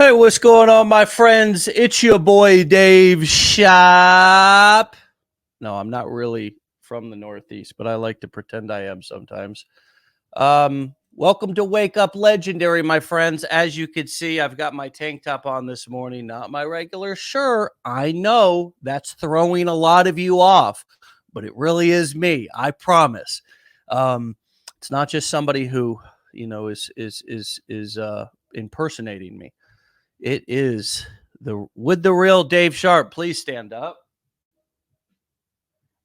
Hey, what's going on, my friends? It's your boy Dave Sharpe. No, I'm not really from the Northeast, but I like to pretend I am sometimes. Welcome to Wake Up Legendary, my friends. As you can see, I've got my tank top on this morning, not my regular shirt. I know that's throwing a lot of you off, but it really is me. I promise. It's not just somebody who is impersonating me. It is the real Dave Sharpe. Please stand up.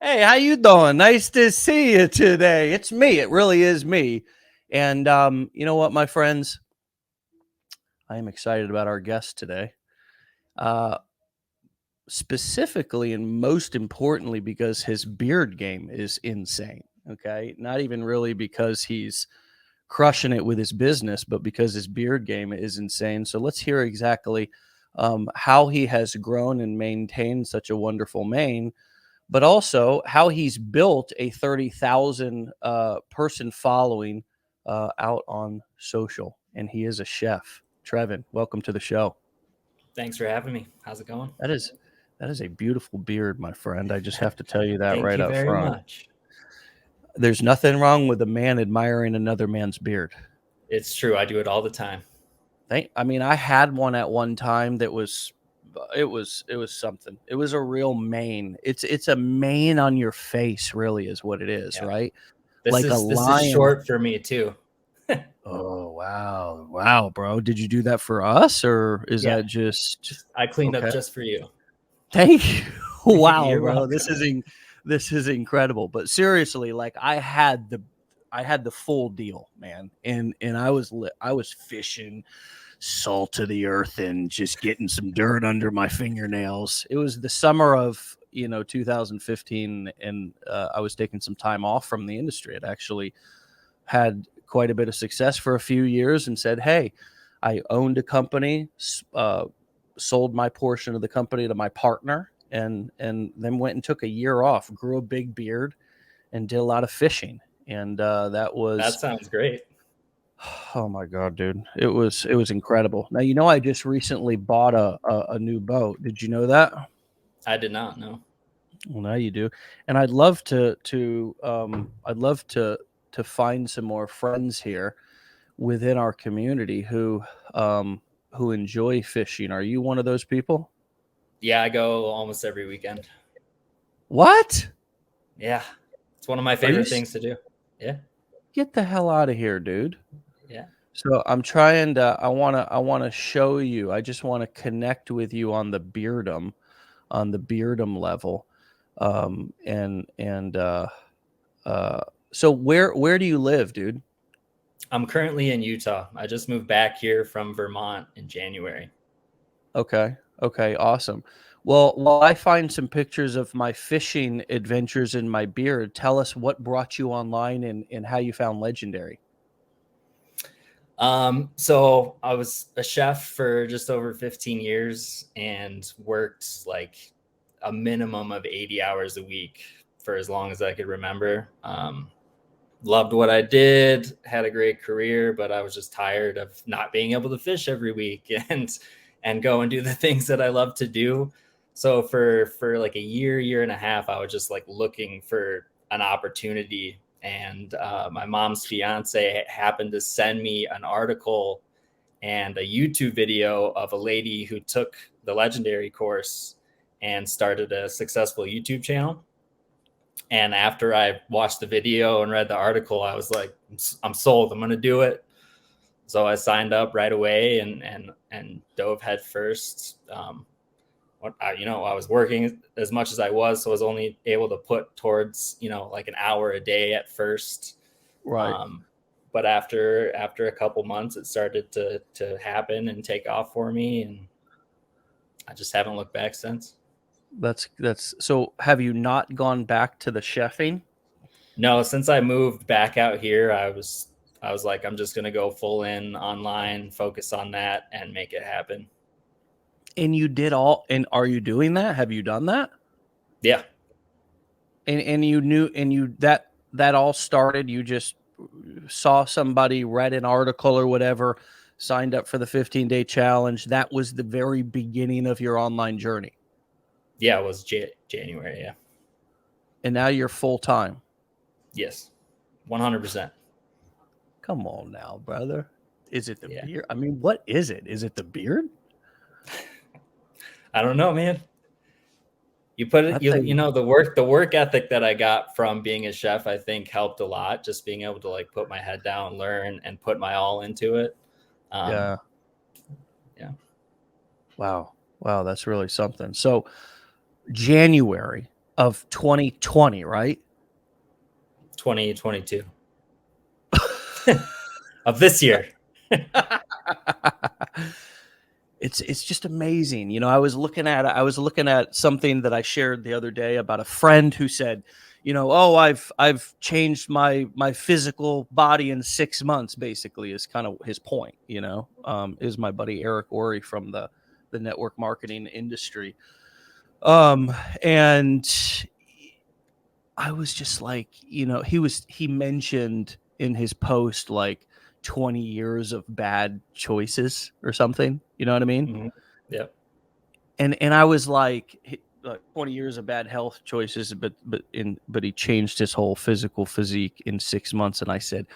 Hey, how you doing? Nice to see you today. It's me. It really is me. And you know what, my friends? I am excited about our guest today. Uh, Specifically and most importantly because his beard game is insane. Okay, not even really because he's crushing it with his business, but because his beard game is insane. So let's hear exactly how he has grown and maintained such a wonderful mane, but also how he's built a 30,000 person following out on social. And he is a chef. Trevin, welcome to the show. Thanks for having me. How's it going? That is a beautiful beard, my friend. I just have to tell you that Thank right you up very front. much. There's nothing wrong with a man admiring another man's beard. It's true. I do it all the time. I had one at one time that was it was something. It was a real mane. It's a mane on your face, really, is what it is, Yeah. right? This Like a is this is lion. short for me too. Oh wow, wow, bro! Did you do that for us, or is Yeah. that just I cleaned up okay? just for you. Thank you. Wow, You're bro, welcome. this is incredible. But seriously, like I had the full deal, man, and I was fishing salt to the earth and just getting some dirt under my fingernails. It was the summer of 2015, and I was taking some time off from the industry. It actually had quite a bit of success for a few years, and said, "Hey, I owned a company, sold my portion of the company to my partner, and then went and took a year off, grew a big beard, and did a lot of fishing." And that That was sounds great. oh my god, dude. It was incredible. Now, I just recently bought a new boat. Did you know that? I did not know. Well, now you do. And I'd love to find some more friends here within our community who enjoy fishing. Are you one of those people? Yeah, I go almost every weekend. What? Yeah. It's one of my Are you favorite things to do. Yeah. Get the hell out of here, dude. Yeah. So I'm trying to I want to show you. I just want to connect with you on the beardom level. And uh so where do you live, dude? I'm currently in Utah. I just moved back here from Vermont in January. Okay. Okay, awesome. Well, while I find some pictures of my fishing adventures in my beard, tell us what brought you online and how you found Legendary. So I was a chef for just over 15 years and worked like a minimum of 80 hours a week for as long as I could remember. Loved what I did, had a great career, but I was just tired of not being able to fish every week and go and do the things that I love to do. So for like a year and a half, I was just like looking for an opportunity. And my mom's fiance happened to send me an article and a YouTube video of a lady who took the Legendary course and started a successful YouTube channel. And after I watched the video and read the article, I was like, I'm sold. I'm going to do it. So I signed up right away and dove head first. I was working as much as I was, so I was only able to put towards, like an hour a day at first. Right. But after a couple months, it started to happen and take off for me, and I just haven't looked back since. That's so have you not gone back to the chefing? No, since I moved back out here, I was like, I'm just gonna go full in online, focus on that, and make it happen. And are you doing that? Have you done that? Yeah, And you knew and you that all started, you just saw somebody, read an article or whatever, signed up for the 15-day challenge. That was the very beginning of your online journey. Yeah, it was January. Yeah. And now you're full time. Yes. 100%. Come on now, brother. Is it the Yeah. beard? I mean, what is it? Is it the beard? I don't know, man. You put it, you know, the work ethic that I got from being a chef, I think helped a lot. Just being able to like put my head down, learn, and put my all into it. Yeah. Yeah. Wow. Wow. That's really something. So January of 2020, right? 2022 of this year. It's just amazing. You know, I was looking at something that I shared the other day about a friend who said, you know, oh, I've changed my physical body in 6 months, basically, is kind of his point, you know. Is my buddy Eric Ori from the network marketing industry. And I was just like, you know, he mentioned in his post like 20 years of bad choices or something. You know what I mean? Mm-hmm. Yep. And I was like 20 years of bad health choices, but he changed his whole physical physique in 6 months. And I said,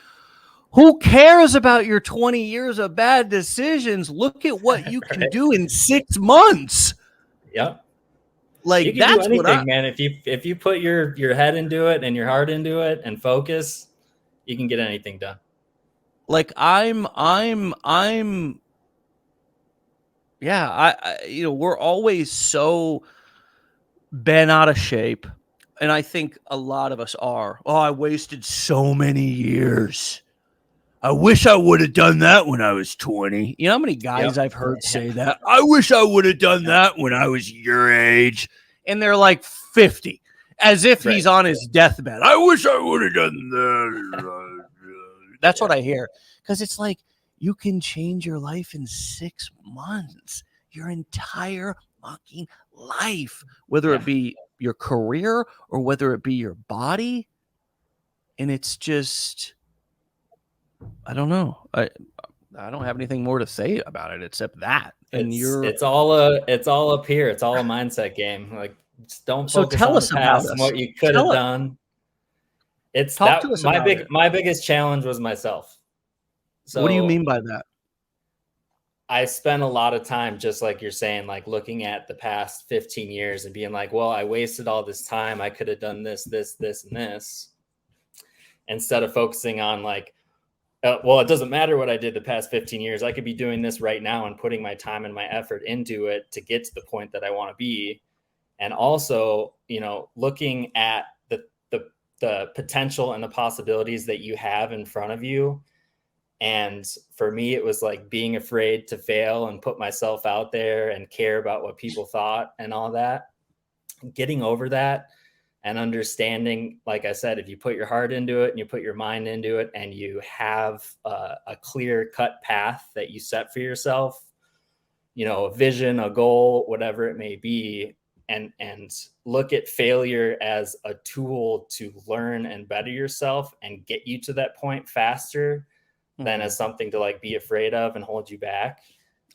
who cares about your 20 years of bad decisions? Look at what you can Right. do in 6 months. Yep. Like, You can do that's what anything, man. If you put your head into it and your heart into it and focus, you can get anything done. like yeah, I you know, we're always so bent out of shape, and I think a lot of us are. Oh, I wasted so many years. I wish I would have done that when I was 20. You know how many guys I've heard say that? I wish I would have done that when I was your age. And they're like 50, as if he's on his deathbed. I wish I would have done that. That's what I hear. Because it's like, you can change your life in 6 months, your entire fucking life, whether it be your career or whether it be your body. And it's just, I don't know. I don't have anything more to say about it except that. And it's all up here. It's all a mindset game. Like, just don't focus on the past and what you could have done. It's Talk that to us about it. my biggest challenge was myself. So what do you mean by that? I spent a lot of time, just like you're saying, like looking at the past 15 years and being like, well, I wasted all this time. I could have done this, this, this, and this, instead of focusing on like, well, it doesn't matter what I did the past 15 years. I could be doing this right now and putting my time and my effort into it to get to the point that I want to be. And also, you know, looking at the potential and the possibilities that you have in front of you. And for me, it was like being afraid to fail and put myself out there and care about what people thought and all that. Getting over that and understanding, like I said, if you put your heart into it and you put your mind into it and you have a clear cut path that you set for yourself, you know, a vision, a goal, whatever it may be, and look at failure as a tool to learn and better yourself and get you to that point faster than as something to like be afraid of and hold you back.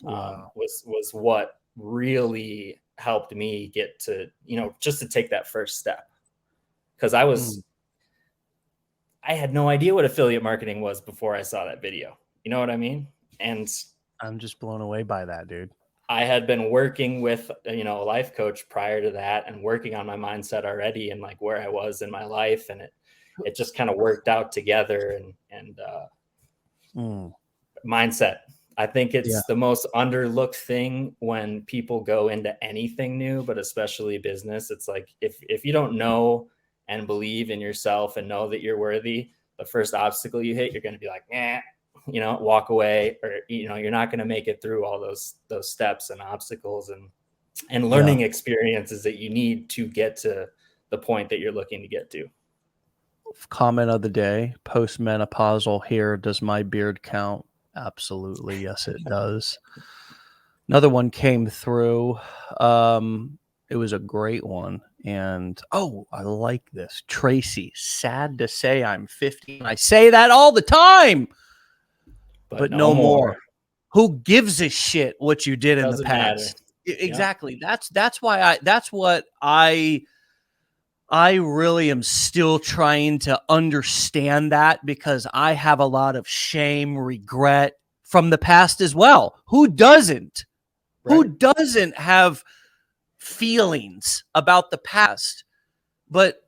Was what really helped me get to, you know, just to take that first step. Because I had no idea what affiliate marketing was before I saw that video. You know what I mean? And I'm just blown away by that, dude. I had been working with, you know, a life coach prior to that and working on my mindset already and like where I was in my life. And it just kind of worked out together and mindset. I think it's the most underlooked thing when people go into anything new, but especially business. It's like, if you don't know and believe in yourself and know that you're worthy, the first obstacle you hit, you're going to be like, you know, walk away, or, you know, you're not going to make it through all those steps and obstacles and learning experiences that you need to get to the point that you're looking to get to. Comment of the day: postmenopausal hair. Does my beard count? Absolutely. Yes, it does. Another one came through. It was a great one. And, I like this. Tracy, sad to say I'm 50. I say that all the time. But no more. who gives a shit what you did in the Doesn't matter. past? Exactly. That's why that's what I really am still trying to understand, that because I have a lot of shame, regret from the past as well. Who doesn't? Right. Who doesn't have feelings about the past? But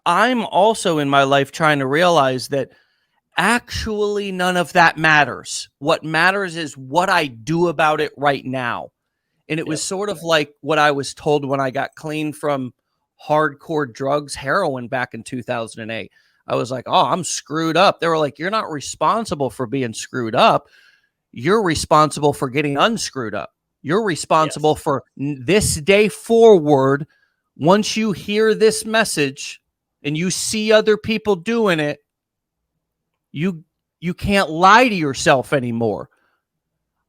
I'm also in my life trying to realize that actually none of that matters. What matters is what I do about it right now. And it was sort of like what I was told when I got clean from hardcore drugs, heroin back in 2008. I was like, oh, I'm screwed up. They were like, you're not responsible for being screwed up. You're responsible for getting unscrewed up. You're responsible for this day forward. Once you hear this message and you see other people doing it, you can't lie to yourself anymore.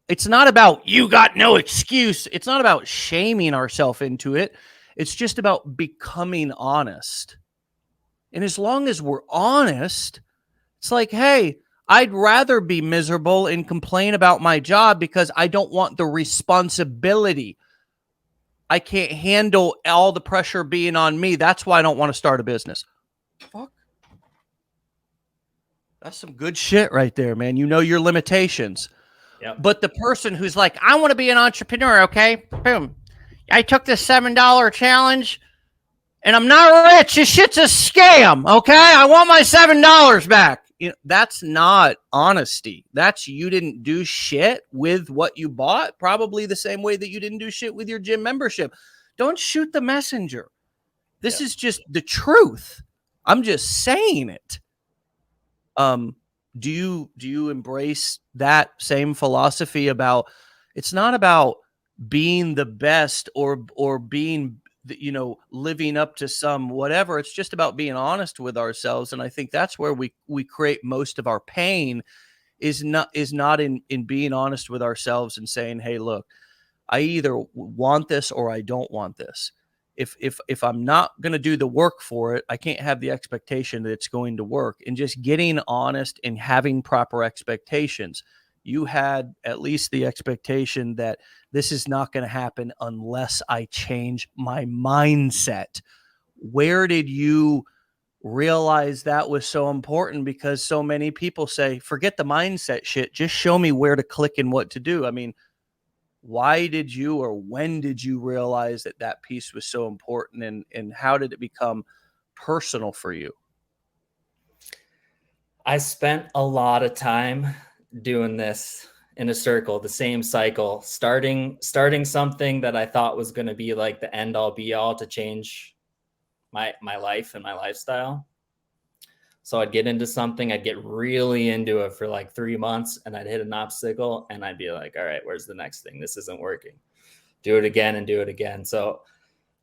It's not about you got no excuse. It's not about shaming ourselves into it. It's just about becoming honest. And as long as we're honest, it's like, hey, I'd rather be miserable and complain about my job because I don't want the responsibility. I can't handle all the pressure being on me. That's why I don't want to start a business. Fuck. That's some good shit right there, man. You know your limitations. Yep. But the person who's like, I want to be an entrepreneur, okay? Boom. I took this $7 challenge and I'm not rich. This shit's a scam, okay? I want my $7 back. You know, that's not honesty. That's you didn't do shit with what you bought, probably the same way that you didn't do shit with your gym membership. Don't shoot the messenger. This is just the truth. I'm just saying it. Do you embrace that same philosophy about it's not about being the best or being, you know, living up to some whatever. It's just about being honest with ourselves. And I think that's where we create most of our pain is not in being honest with ourselves and saying, hey, look, I either want this or I don't want this. If I'm not going to do the work for it, I can't have the expectation that it's going to work. And just getting honest and having proper expectations. You had at least the expectation that this is not going to happen unless I change my mindset. Where did you realize that was so important? Because so many people say, forget the mindset shit. Just show me where to click and what to do. I mean, why did you or when did you realize that that piece was so important, and how did it become personal for you? I spent a lot of time doing this in a circle, the same cycle, starting something that I thought was going to be like the end all be all to change my life and my lifestyle. So I'd get into something, I'd get really into it for like 3 months, and I'd hit an obstacle and I'd be like, all right, where's the next thing? This isn't working. Do it again and do it again. So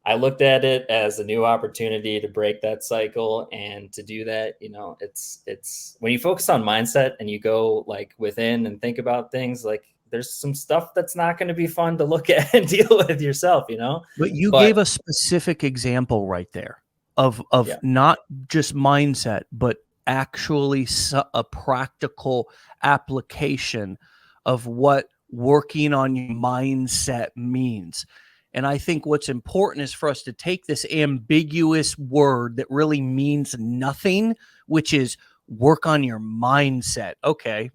I looked at it as a new opportunity to break that cycle. And to do that, you know, it's when you focus on mindset and you go like within and think about things, like there's some stuff that's not going to be fun to look at and deal with yourself, you know. But you gave a specific example right there of not just mindset, but actually a practical application of what working on your mindset means. And I think what's important is for us to take this ambiguous word that really means nothing, which is work on your mindset. Okay,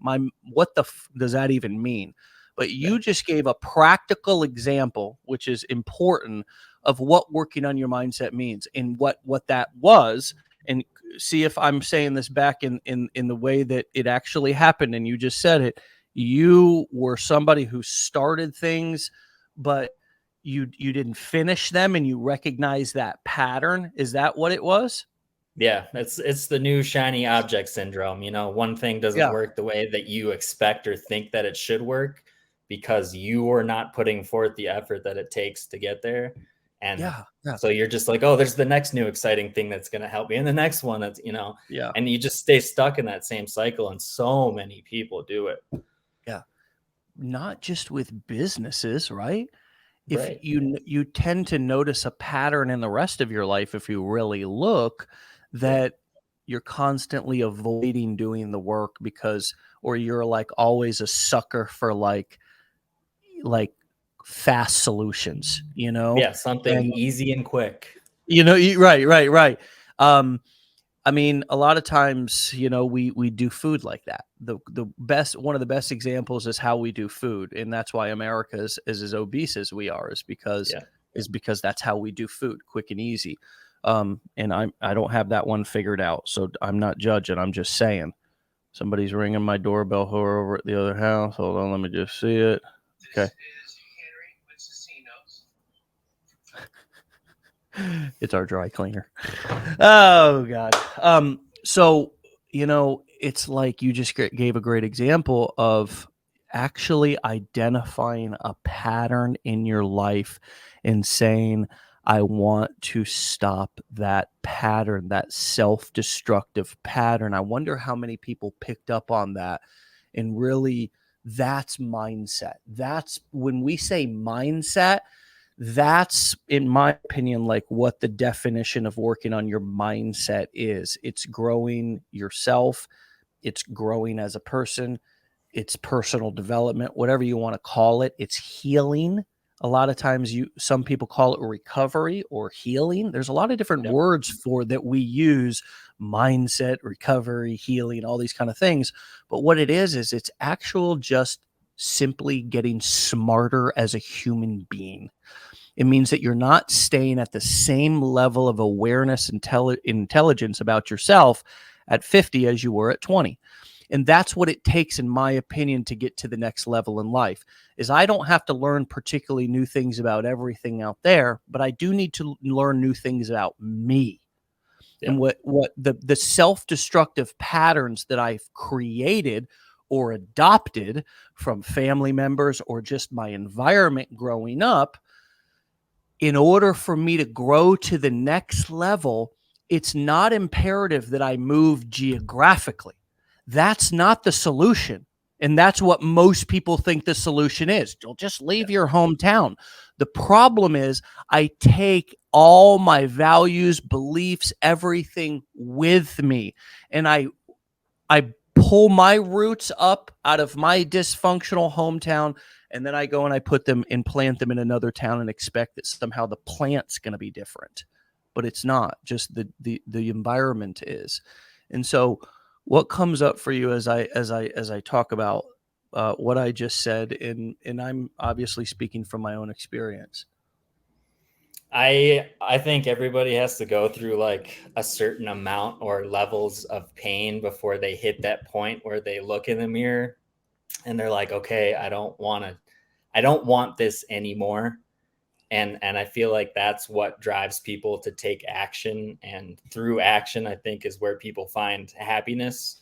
what the does that even mean? But you just gave a practical example, which is important, of what working on your mindset means and what that was. And see if I'm saying this back in the way that it actually happened. And you just said it. You were somebody who started things, but you didn't finish them, and you recognize that pattern. Is that what it was? Yeah, it's the new shiny object syndrome. You know, one thing doesn't work the way that you expect or think that it should work because you are not putting forth the effort that it takes to get there. And so you're just like, oh, there's the next new exciting thing that's going to help me. And the next one that's, you know, and you just stay stuck in that same cycle. And so many people do it. Yeah. Not just with businesses, right? If you tend to notice a pattern in the rest of your life, if you really look, that you're constantly avoiding doing the work because, or you're like always a sucker for like fast solutions, Yeah, something and easy and quick. right. Um, I mean, a lot of times, we do food like that. One of the best examples is how we do food, and that's why America is as obese as we are, Yeah. is because that's how we do food, quick and easy. And I don't have that one figured out, so I'm not judging. I'm just saying. Somebody's ringing my doorbell. Who are over at the other house? Hold on, let me just see it. Okay. It's our dry cleaner. Oh God. So it's like you just gave a great example of actually identifying a pattern in your life and saying, I want to stop that pattern, that self-destructive pattern. I wonder how many people picked up on that, and really that's mindset. That's when we say mindset, that's, in my opinion, like what the definition of working on your mindset is. It's growing yourself, it's growing as a person, it's personal development, whatever you want to call it. It's healing. A lot of times some people call it recovery or healing. There's a lot of different Yep. words for that we use: mindset, recovery, healing, all these kind of things. But what it is it's actual just simply getting smarter as a human being. It means that you're not staying at the same level of awareness and intelligence about yourself at 50 as you were at 20. And that's what it takes, in my opinion, to get to the next level in life. Is I don't have to learn particularly new things about everything out there, but I do need to learn new things about me. Yeah. And what the self-destructive patterns that I've created or adopted from family members or just my environment growing up, in order for me to grow to the next level, it's not imperative that I move geographically. That's not the solution. And that's what most people think the solution is. You'll just leave your hometown. The problem is I take all my values, beliefs, everything with me. And I pull my roots up out of my dysfunctional hometown, and then I go and I put them and plant them in another town and expect that somehow the plant's going to be different. But it's not. Just the environment is. And so what comes up for you as I talk about what I just said, and I'm obviously speaking from my own experience. I think everybody has to go through like a certain amount or levels of pain before they hit that point where they look in the mirror and they're like, okay, I don't want this anymore. And I feel like that's what drives people to take action, and through action, I think, is where people find happiness.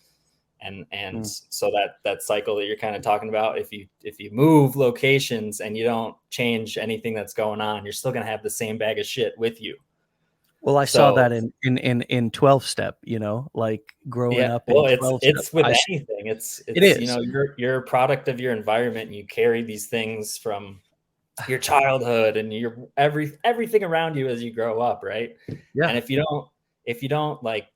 And so that cycle that you're kind of talking about, if you move locations and you don't change anything that's going on, you're still going to have the same bag of shit with you. Well, I saw So that in 12 step, like growing yeah, up in well, 12 step. it's with anything. It's It you is. know, you're a product of your environment, and you carry these things from your childhood and your everything around you as you grow up, right? Yeah. And if you don't like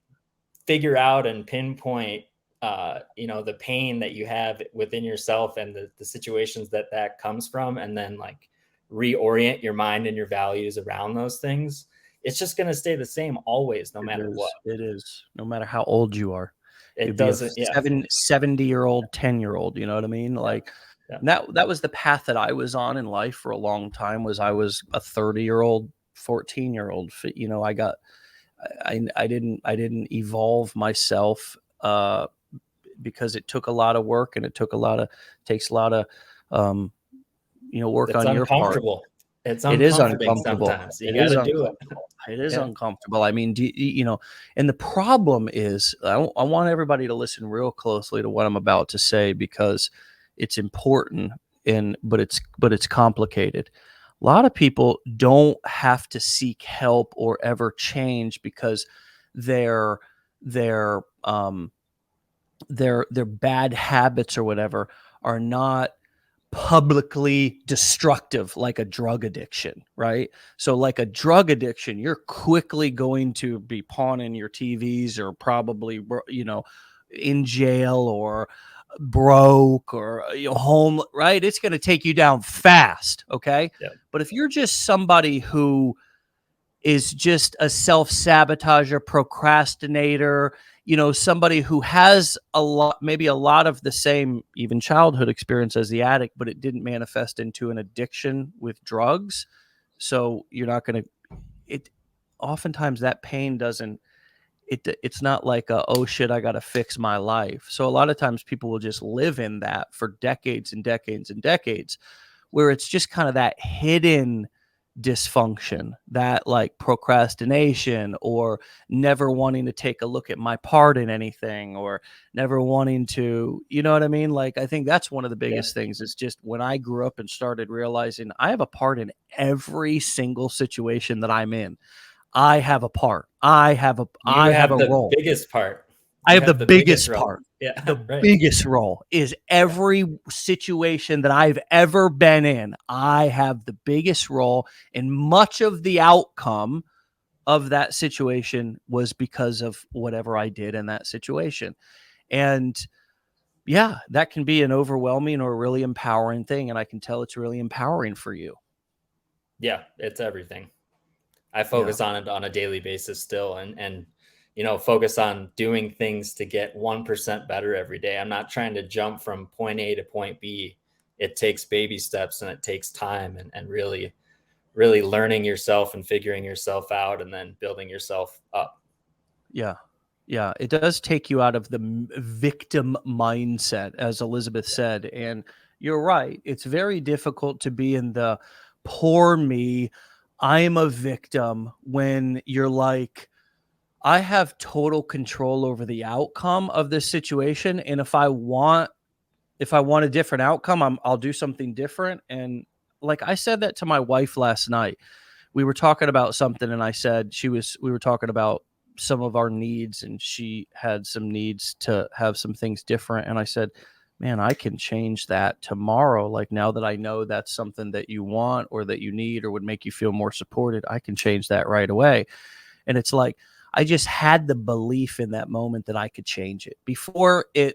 figure out and pinpoint the pain that you have within yourself and the situations that comes from, and then like reorient your mind and your values around those things, it's just going to stay the same always, no matter what. It is. No matter how old you are. It You'd be a doesn't. Yeah. 70-year-old, 10-year-old, you know what I mean? Like Yeah. that was the path that I was on in life for a long time. Was I was a 30-year-old, 14-year-old. I didn't evolve myself because it took a lot of work, and takes a lot of work It's on your part. uncomfortable. It's It is uncomfortable uncomfortable. sometimes. You It got is to do it. uncomfortable. It is Yeah. uncomfortable. I mean, and the problem is, I want everybody to listen real closely to what I'm about to say, because it's important, but it's complicated. A lot of people don't have to seek help or ever change because their their their bad habits or whatever are not publicly destructive like a drug addiction, right? So like a drug addiction, you're quickly going to be pawning your TVs or probably, in jail or broke or home, right? It's going to take you down fast, okay? Yeah. But if you're just somebody who is just a self-sabotager, procrastinator, somebody who has maybe a lot of the same even childhood experience as the addict, but it didn't manifest into an addiction with drugs. So you're not going to, it, oftentimes that pain doesn't, it's not like oh shit, I got to fix my life. So a lot of times people will just live in that for decades and decades and decades, where it's just kind of that hidden dysfunction, that like procrastination or never wanting to take a look at my part in anything or never wanting to, you know what I mean? Like, I think that's one of the biggest things is just when I grew up and started realizing I have a part in every single situation that I'm in. I have a part. I have a The role. biggest part. I have the biggest role. part. Yeah. The Right. biggest role is every situation that I've ever been in. I have the biggest role, and much of the outcome of that situation was because of whatever I did in that situation. And yeah, that can be an overwhelming or really empowering thing. And I can tell it's really empowering for you. Yeah, it's everything. I focus on it on a daily basis still, and focus on doing things to get 1% better every day. I'm not trying to jump from point A to point B. It takes baby steps and it takes time and really, really learning yourself and figuring yourself out and then building yourself up. Yeah. Yeah. It does take you out of the victim mindset, as Elizabeth said. And you're right. It's very difficult to be in the poor me, I'm a victim, when you're like, I have total control over the outcome of this situation. And if I want a different outcome, I'll do something different. And like I said that to my wife last night. We were talking about something and I said we were talking about some of our needs and she had some needs to have some things different. And I said, man, I can change that tomorrow. Like now that I know that's something that you want or that you need or would make you feel more supported, I can change that right away. And it's like, I just had the belief in that moment that I could change it before I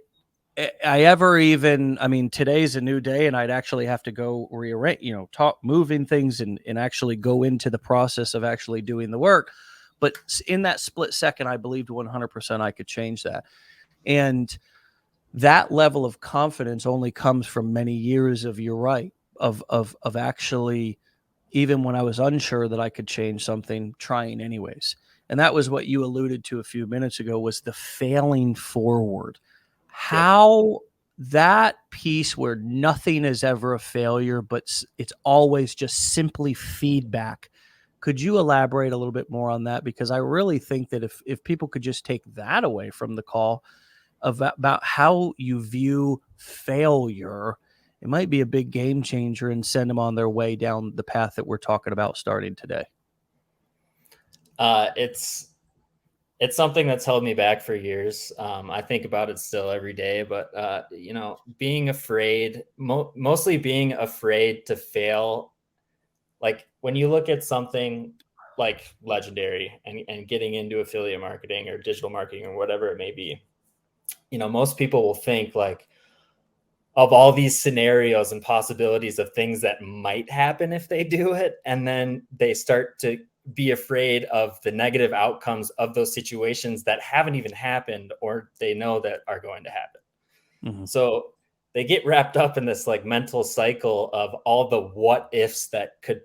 ever even, I mean, today's a new day and I'd actually have to go rearrange, moving things and actually go into the process of actually doing the work. But in that split second, I believed 100% I could change that. And that level of confidence only comes from many years of, you're right, of actually, even when I was unsure that I could change something, trying anyways. And that was what you alluded to a few minutes ago, was the failing forward. How that piece where nothing is ever a failure, but it's always just simply feedback. Could you elaborate a little bit more on that? Because I really think that if people could just take that away from the call about how you view failure, it might be a big game changer and send them on their way down the path that we're talking about starting today. It's something that's held me back for years. I think about it still every day, but being afraid, mostly being afraid to fail. Like when you look at something like Legendary and getting into affiliate marketing or digital marketing or whatever it may be, most people will think like of all these scenarios and possibilities of things that might happen if they do it. And then they start to be afraid of the negative outcomes of those situations that haven't even happened or they know that are going to happen. Mm-hmm. So they get wrapped up in this like mental cycle of all the what ifs that could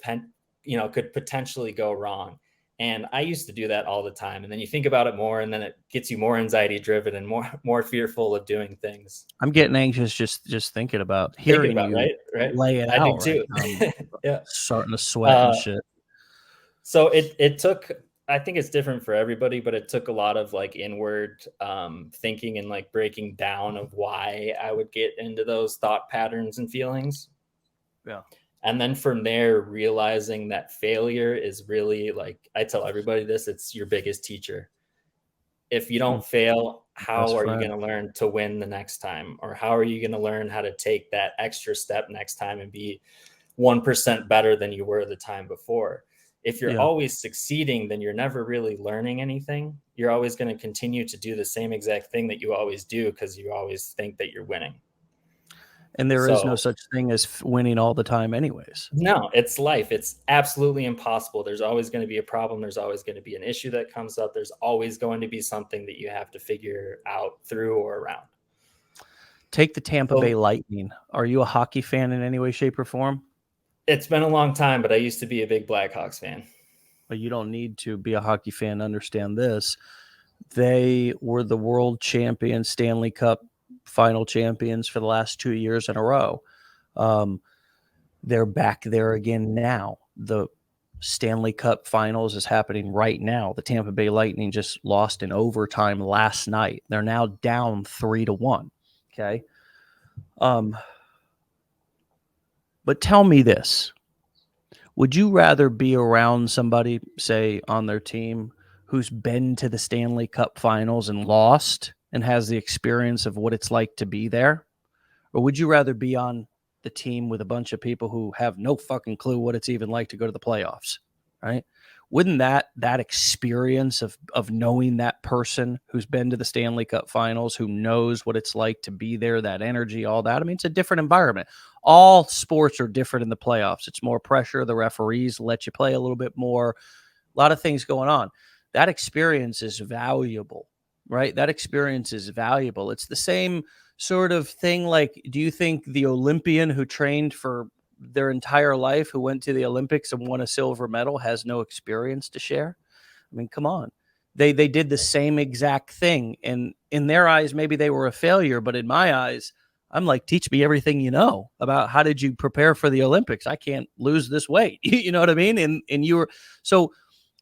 potentially go wrong. And I used to do that all the time. And then you think about it more, and then it gets you more anxiety driven and more fearful of doing things. I'm getting anxious just thinking about hearing you right? lay it I out. do too. Right? Yeah, starting to sweat and shit. So it took, I think it's different for everybody, but it took a lot of like inward thinking and like breaking down of why I would get into those thought patterns and feelings. Yeah. And then from there, realizing that failure is really, like I tell everybody this, it's your biggest teacher. If you don't fail, how Best are you friend. going to learn to win the next time? Or how are you going to learn how to take that extra step next time and be 1% better than you were the time before? If you're Yeah. always succeeding, then you're never really learning anything. You're always going to continue to do the same exact thing that you always do because you always think that you're winning. And there is no So, such thing as winning all the time anyways. no, it's life. It's absolutely impossible. There's always going to be a problem. There's always going to be an issue that comes up. There's always going to be something that you have to figure out through or around. Take the Tampa Bay So Lightning. Are you a hockey fan in any way, shape, or form? it's been a long time, but I used to be a big Blackhawks fan. But you don't need to be a hockey fan to understand this. They were the world champion, Stanley Cup final champions for the last 2 years in a row. They're back there again now. The Stanley Cup Finals is happening right now. The Tampa Bay Lightning just lost in overtime last night. They're now down 3-1. Okay. But tell me this. Would you rather be around somebody, say, on their team who's been to the Stanley Cup Finals and lost and has the experience of what it's like to be there? Or would you rather be on the team with a bunch of people who have no fucking clue what it's even like to go to the playoffs, right? Wouldn't that experience of knowing that person who's been to the Stanley Cup Finals, who knows what it's like to be there, that energy, all that? I mean, it's a different environment. All sports are different in the playoffs. It's more pressure. The referees let you play a little bit more. A lot of things going on. That experience is valuable, right? That experience is valuable. It's the same sort of thing. Like, do you think the Olympian who trained for their entire life, who went to the Olympics and won a silver medal, has no experience to share? I mean, come on. They did the same exact thing. And in their eyes, maybe they were a failure. But in my eyes, I'm like, teach me everything you know about how did you prepare for the Olympics? I can't lose this weight. You know what I mean? And you were so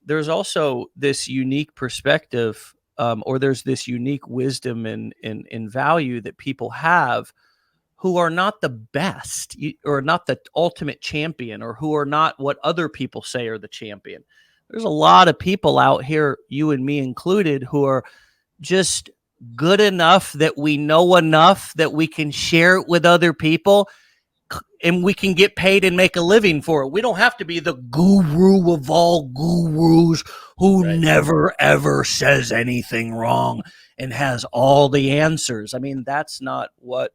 there's also this unique perspective, or there's this unique wisdom and value that people have who are not the best or not the ultimate champion, or who are not what other people say are the champion. There's a lot of people out here, you and me included, who are just good enough that we know enough that we can share it with other people and we can get paid and make a living for it. We don't have to be the guru of all gurus who Right. never ever says anything wrong and has all the answers. I mean, that's not what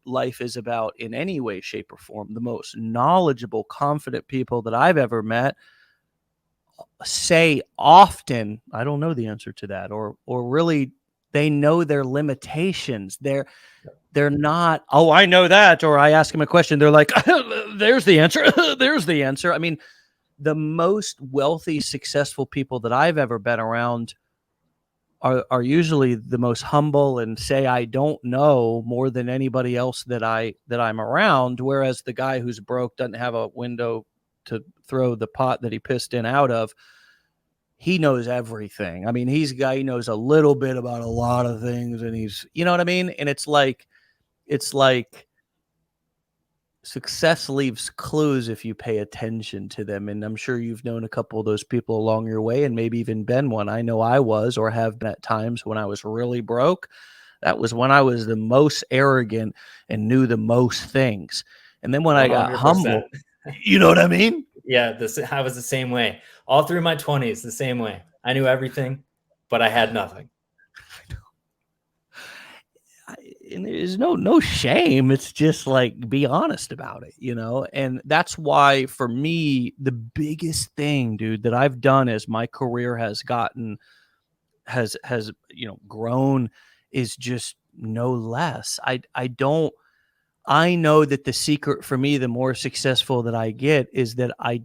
life is about in any way, shape, or form. The most knowledgeable, confident people that I've ever met say often, I don't know the answer to that, or really they know their limitations. They're not, oh, I know that, or I ask them a question, they're like, there's the answer. There's the answer. I mean, the most wealthy, successful people that I've ever been around are usually the most humble and say, I don't know more than anybody else that I'm around. Whereas the guy who's broke doesn't have a window to throw the pot that he pissed in out of. He knows everything. I mean, he knows a little bit about a lot of things, and he's, you know what I mean? And it's like success leaves clues if you pay attention to them. And I'm sure you've known a couple of those people along your way, and maybe even been one. I know I was, or have been at times when I was really broke. That was when I was the most arrogant and knew the most things. And then when I got 100%. humble, you know what I mean? Yeah, I was the same way. All through my 20s, the same way. I knew everything, but I had nothing. And there's no shame. It's just like, be honest about it, you know? And that's why, for me, the biggest thing, dude, that I've done as my career has grown, is just no less. I know that the secret for me, the more successful that I get, is that I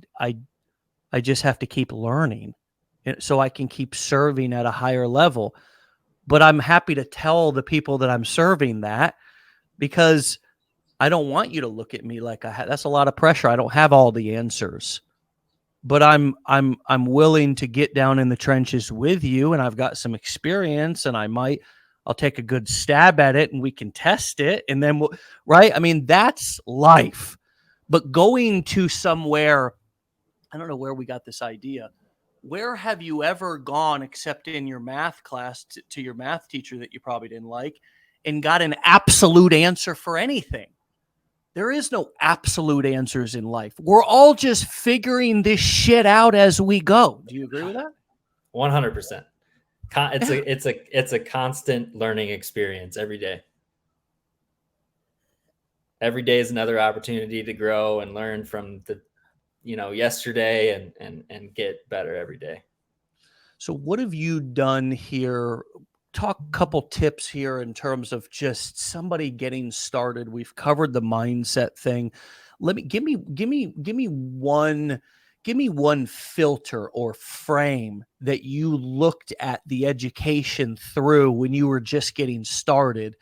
just have to keep learning, so I can keep serving at a higher level. But I'm happy to tell the people that I'm serving that, because I don't want you to look at me like that's a lot of pressure. I don't have all the answers, but I'm willing to get down in the trenches with you, and I've got some experience, and I'll take a good stab at it, and we can test it, and then right? I mean, that's life. But going to somewhere, I don't know where we got this idea, where have you ever gone except in your math class to your math teacher that you probably didn't like and got an absolute answer for anything? There is no absolute answers in life. We're all just figuring this shit out as we go. Do you agree with that? 100%. It's a constant learning experience every day. Every day is another opportunity to grow and learn from the, yesterday and get better every day. So what have you done here? Talk a couple tips here in terms of just somebody getting started. We've covered the mindset thing. Give me one filter or frame that you looked at the education through when you were just getting started.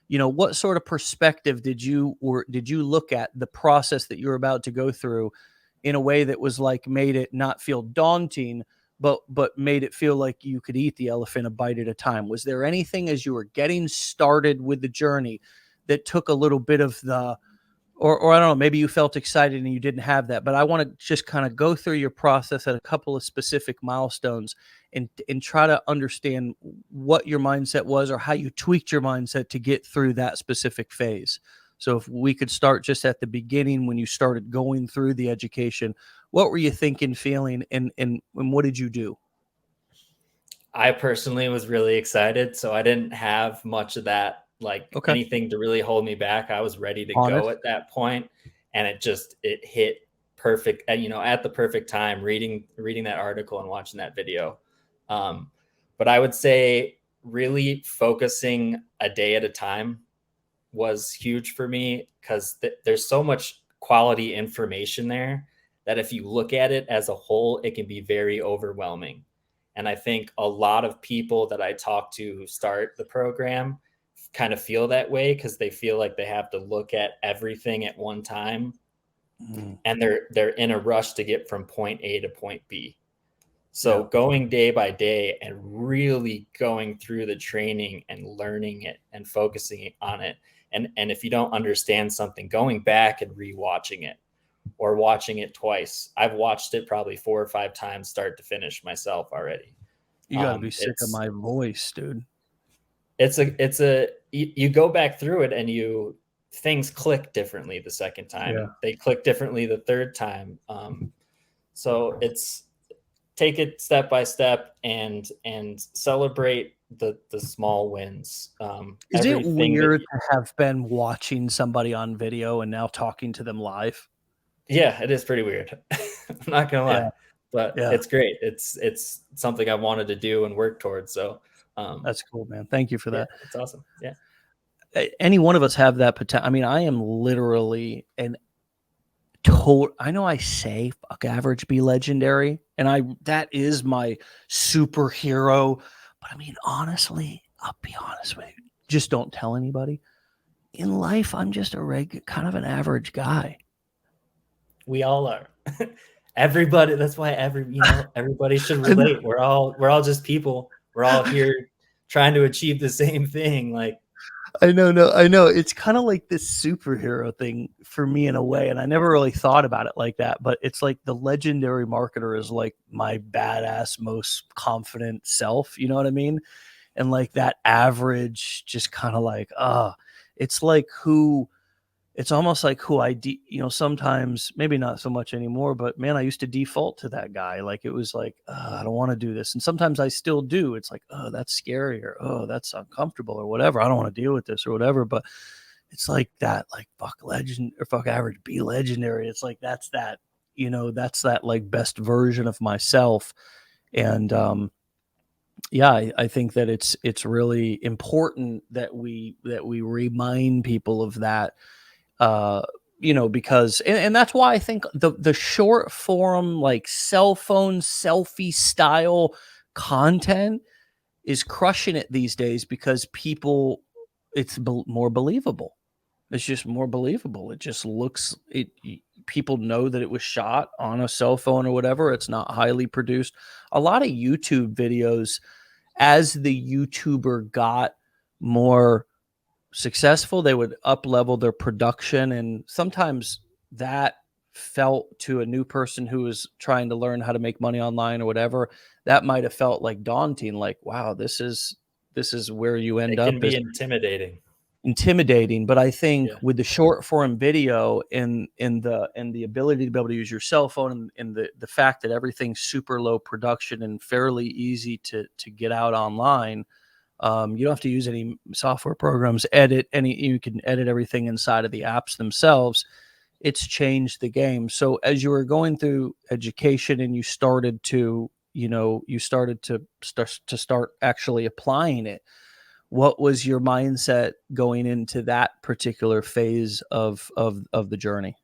What sort of perspective did you look at the process that you're about to go through in a way that was like made it not feel daunting, but made it feel like you could eat the elephant a bite at a time? Was there anything as you were getting started with the journey that took a little bit of the, or I don't know, maybe you felt excited and you didn't have that, but I want to just kind of go through your process at a couple of specific milestones and try to understand what your mindset was or how you tweaked your mindset to get through that specific phase. So if we could start just at the beginning when you started going through the education, what were you thinking, feeling, and what did you do? I personally was really excited, so I didn't have much of that, Okay. anything to really hold me back. I was ready to go Honest. at that point, and it hit perfect, at the perfect time, reading that article and watching that video. But I would say really focusing a day at a time was huge for me, because there's so much quality information there that if you look at it as a whole, it can be very overwhelming. And I think a lot of people that I talk to who start the program kind of feel that way, because they feel like they have to look at everything at one time. And they're in a rush to get from point A to point B. So going day by day and really going through the training and learning it and focusing on it. And if you don't understand something, going back and rewatching it or watching it twice. I've watched it probably 4 or 5 times start to finish myself already. You got to be sick of my voice, dude. You go back through it and things click differently the second time. Yeah. They click differently the third time. So take it step by step and celebrate the small wins. Is it weird to have been watching somebody on video and now talking to them live? Yeah, it is pretty weird. I'm not gonna lie, but it's great. It's something I've wanted to do and work towards. So that's cool, man. Thank you for that. It's awesome. Yeah. Any one of us have that potential. I mean, I am literally I know I say fuck average, be legendary, and that is my superhero. But I mean, honestly, I'll be honest with you. Just don't tell anybody. In life, I'm just a kind of an average guy. We all are. Everybody. That's why everybody should relate. We're all just people. We're all here trying to achieve the same thing. Like, I know. It's kind of like this superhero thing for me in a way, and I never really thought about it like that. But it's like the legendary marketer is like my badass, most confident self. You know what I mean? And like that average, just kind of like, it's like it's almost like who sometimes, maybe not so much anymore, but man, I used to default to that guy. Like it was like, I don't want to do this. And sometimes I still do. It's like, oh, that's scary, or, oh, that's uncomfortable, or whatever. I don't want to deal with this or whatever. But it's like that, like fuck legend or fuck average, be legendary. It's like, that's that like best version of myself. And, I think that it's really important that we remind people of that, because, and that's why I think the short form, like cell phone selfie style content is crushing it these days, because it's more believable. It's just more believable. It just people know that it was shot on a cell phone or whatever. It's not highly produced. A lot of YouTube videos, as the YouTuber got more successful, they would up level their production, and sometimes that felt to a new person who is trying to learn how to make money online or whatever, that might have felt like daunting, like, wow, this is where you end It up, can is be intimidating. But I think Yeah. with the short form video and the ability to be able to use your cell phone, and the fact that everything's super low production and fairly easy to get out online, you don't have to use any software programs, you can edit everything inside of the apps themselves. It's changed the game. So as you were going through education and you started to, start actually applying it, what was your mindset going into that particular phase of the journey?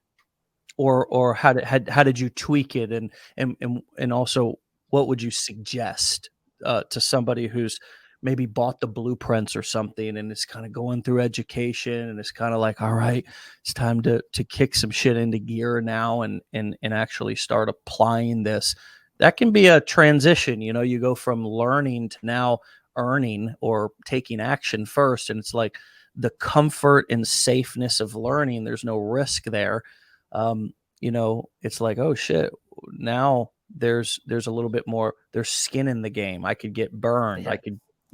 Or how did you tweak it, and also what would you suggest to somebody who's maybe bought the blueprints or something and is kind of going through education and it's kind of like, all right, it's time to kick some shit into gear now, and actually start applying this. That can be a transition. You go from learning to now earning or taking action first, and it's like the comfort and safeness of learning, there's no risk there. It's like, oh shit, now there's a little bit more, there's skin in the game. I could get burned.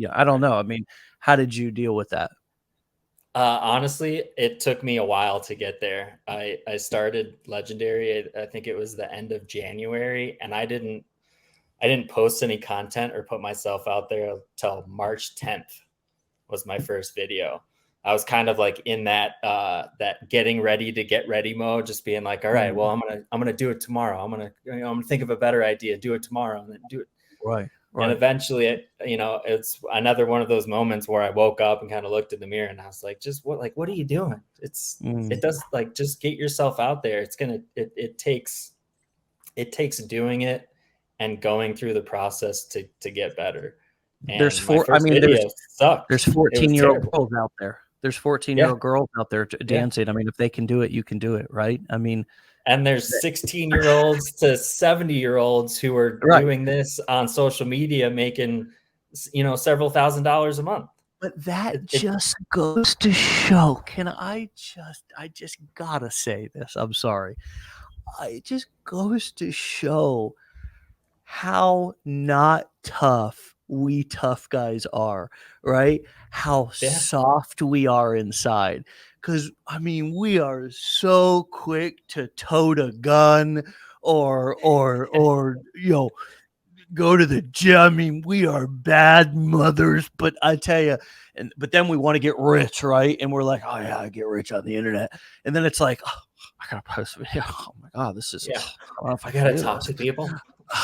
Yeah. I don't Right. know. I mean, how did you deal with that? Honestly, it took me a while to get there. I started Legendary, I think it was the end of January, and I didn't post any content or put myself out there until March 10th was my first video. I was kind of like in that getting ready to get ready mode, just being like, all right, well, I'm gonna do it tomorrow. I'm gonna think of a better idea, do it tomorrow, and then do it. Right, And right. eventually, it's another one of those moments where I woke up and kind of looked in the mirror and I was like, just what are you doing? It does, like, just get yourself out there. It takes doing it and going through the process to get better. There's And my four. I first mean, video there's sucked. It was 14-year-old terrible. girls out there. There's 14-year-old Yeah. girls out there Yeah. dancing. I mean, if they can do it, you can do it, right? I mean, And there's 16-year-olds to 70-year-olds who are right. doing this on social media, making, several $1,000s a month. But that It just goes to show. I just gotta say this. I'm sorry. It just goes to show how not tough we tough guys are, right? How Yeah. soft we are inside. Because, I mean, we are so quick to tote a gun or go to the gym. I mean, we are bad mothers, but I tell you, but then we want to get rich, right? And we're like, oh yeah, I get rich on the internet, and then it's like, oh, I gotta post a video. Oh my god, this is. Yeah. I don't know if I I can gotta do talk this. to people.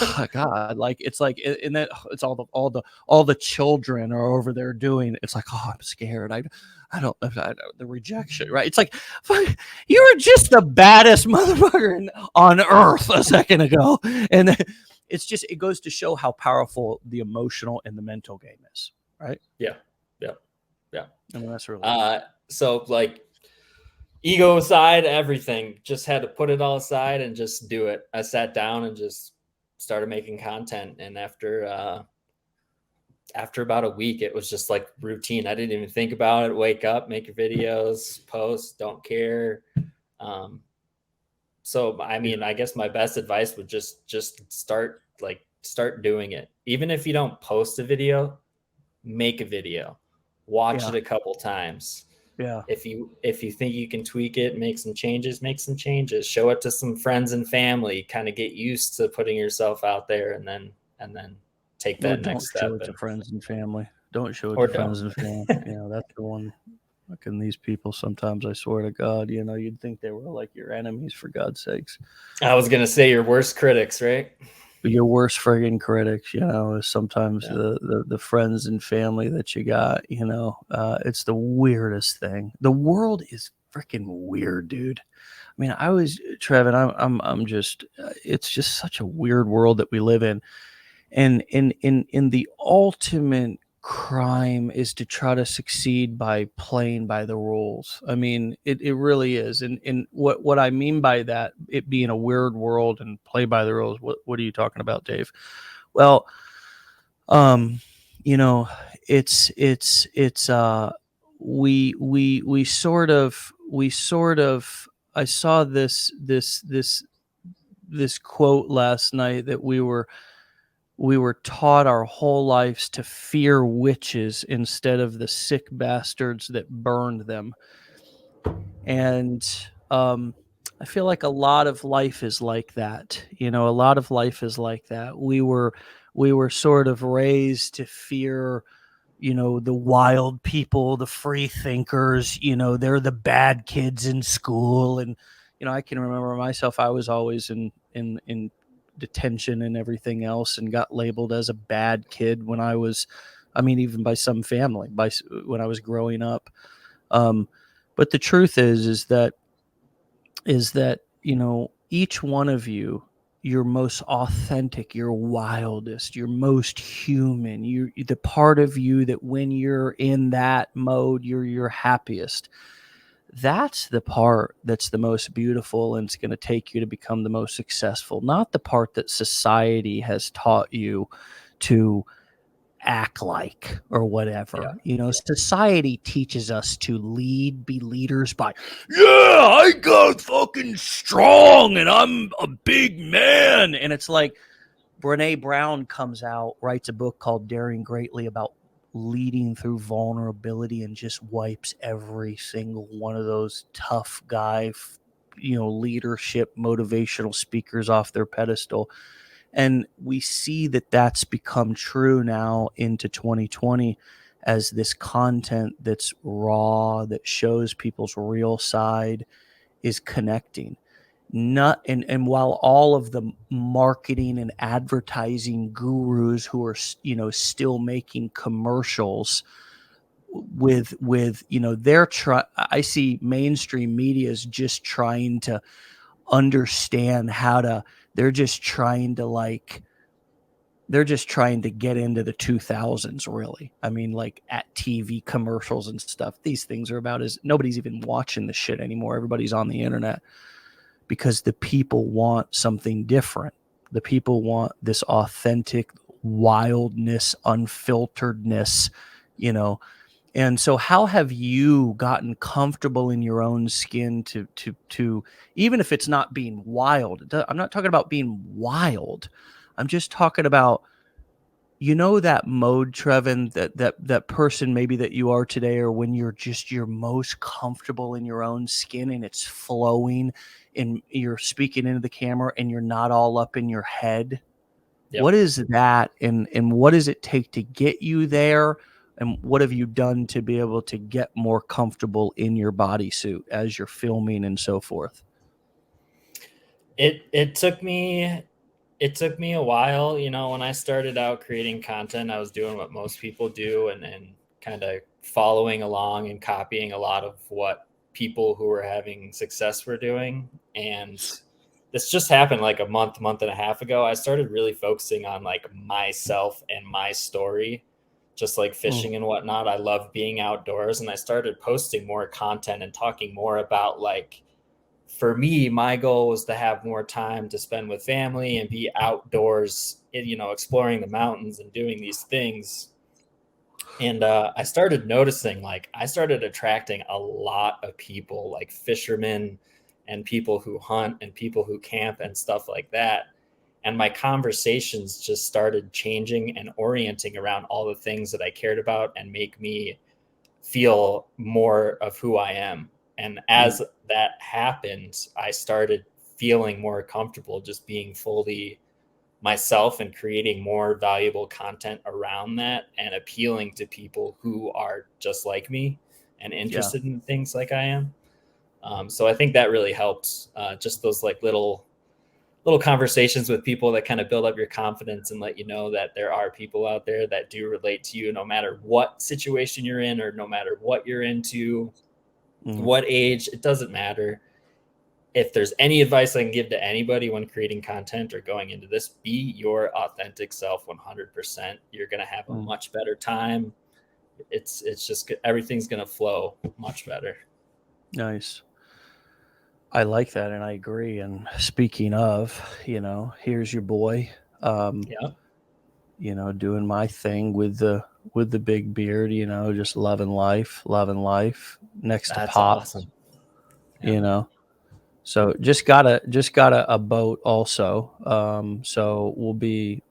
Oh my god, like it's like, and then it's all the children are over there doing. It's like, oh, I'm scared. I don't the rejection, right? It's like, fuck, you were just the baddest motherfucker on earth a second ago, and then it goes to show how powerful the emotional and the mental game is, right? Yeah. Yeah. Yeah. I mean, that's really cool. So, like, ego aside, everything, just had to put it all aside and just do it. I sat down and just started making content. And after about a week, it was just like routine. I didn't even think about it. Wake up, make your videos, post, don't care. So, I mean, I guess my best advice would just start doing it. Even if you don't post a video, make a video, watch Yeah, it a couple times. yeah. If you think you can tweak it, make some changes, show it to some friends and family, kind of get used to putting yourself out there, and then take Or that don't next show step. it to friends and family. Don't show it Or to don't. friends and family. That's the one. Fucking these people, sometimes I swear to God, you'd think they were like your enemies, for God's sakes. I was gonna say your worst critics, right? Your worst friggin' critics, is sometimes Yeah. the friends and family that you got. It's the weirdest thing. The world is freaking weird, dude. I mean, Trevin, I'm just, it's just such a weird world that we live in. And in the ultimate crime is to try to succeed by playing by the rules. I mean, it really is. And what I mean by that, it being a weird world and play by the rules, what are you talking about, Dave? Well, um, you know, it's we sort of this quote last night that we were taught our whole lives to fear witches instead of the sick bastards that burned them. And I feel like a lot of life is like that. A lot of life is like that. We were sort of raised to fear, the wild people, the free thinkers. They're the bad kids in school. And I can remember myself, I was always in detention and everything else, and got labeled as a bad kid when I was, even by some family, when I was growing up. But the truth is that each one of you, your most authentic, your wildest, your most human, the part of you that when you're in that mode, you're your happiest. That's the part that's the most beautiful, and it's going to take you to become the most successful, not the part that society has taught you to act like or whatever. Society teaches us to be leaders by, yeah, I got fucking strong and I'm a big man. And it's like Brene Brown comes out, writes a book called Daring Greatly about leading through vulnerability, and just wipes every single one of those tough guy, leadership motivational speakers off their pedestal. And we see that that's become true now into 2020, as this content that's raw, that shows people's real side, is connecting. Not and while all of the marketing and advertising gurus who are still making commercials with I see mainstream media is just trying to understand how to they're just trying to get into the 2000s, really. Like at TV commercials and stuff, these things are about as nobody's even watching the shit anymore. Everybody's on the internet because the people want something different. The people want this authentic wildness, unfilteredness, and so how have you gotten comfortable in your own skin to even if it's not being wild? I'm not talking about being wild. I'm just talking about, that mode, Trevin, that person maybe that you are today, or when you're most comfortable in your own skin and it's flowing and you're speaking into the camera and you're not all up in your head. Yep. What is that, and what does it take to get you there? And what have you done to be able to get more comfortable in your bodysuit as you're filming and so forth? It took me a while. When I started out creating content, I was doing what most people do, and kind of following along and copying a lot of what people who were having success were doing. And this just happened like a month and a half ago. I started really focusing on like myself and my story, just like fishing and whatnot. I love being outdoors, and I started posting more content and talking more about, like, for me, my goal was to have more time to spend with family and be outdoors, exploring the mountains and doing these things. And I started noticing, like, I started attracting a lot of people, like fishermen and people who hunt and people who camp and stuff like that. And my conversations just started changing and orienting around all the things that I cared about and make me feel more of who I am. And as that happened, I started feeling more comfortable just being fully myself and creating more valuable content around that and appealing to people who are just like me and interested in things like I am. So I think that really helps. Just those like little conversations with people that kind of build up your confidence and let you know that there are people out there that do relate to you, no matter what situation you're in or no matter what you're into, what age, it doesn't matter. If there's any advice I can give to anybody when creating content or going into this, be your authentic self 100%. You're going to have a much better time. It's just, everything's going to flow much better. Nice. I like that, and I agree. And speaking of, here's your boy, doing my thing with the big beard, just loving life next That's to Pop, awesome. you know. So just got a boat also. So you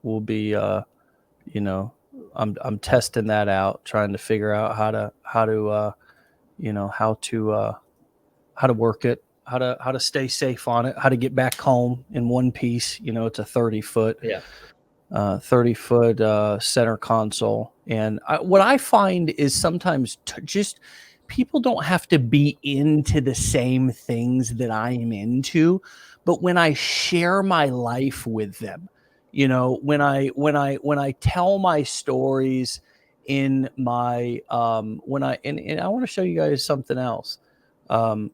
know, I'm testing that out, trying to figure out you know, how to work it, how to stay safe on it, how to get back home in one piece. You know, it's a 30-foot Yeah. 30-foot center console. And what I find is sometimes just people don't have to be into the same things that I am into, but when I share my life with them, you know, when I tell my stories in my when I and I want to show you guys something else. I want